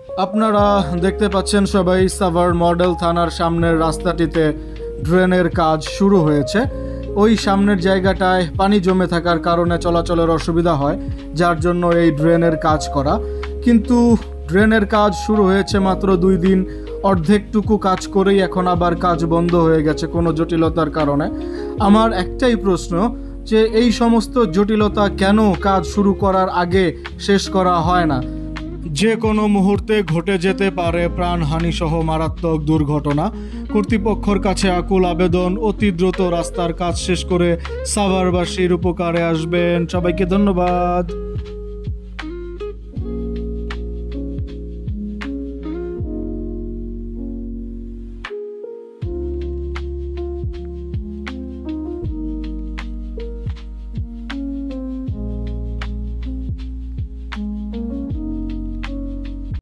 আপনারা দেখতে পাচ্ছেন সবাই সাভার মডেল থানার সামনের রাস্তাটিতে ড্রেনের কাজ শুরু হয়েছে। ওই সামনের জায়গাটায় পানি জমে থাকার কারণে চলাচলের অসুবিধা হয়, যার জন্য এই ড্রেনের কাজ করা। কিন্তু ড্রেনের কাজ শুরু হয়েছে মাত্র 2 দিন, অর্ধেকটুকু কাজ করেই এখন আবার কাজ বন্ধ হয়ে গেছে কোনো জটিলতার কারণে। আমার একটাই প্রশ্ন, যে এই সমস্ত জটিলতা কেন কাজ শুরু করার আগে শেষ করা হয় না? যে কোনো মুহূর্তে ঘটে যেতে পারে প্রাণহানি সহ মারাত্মক দুর্ঘটনা। কর্তৃপক্ষের কাছে আকুল আবেদন, অতি দ্রুত রাস্তার কাজ শেষ করে সাভারবাসীর উপকারে আসবেন। সবাইকে ধন্যবাদ।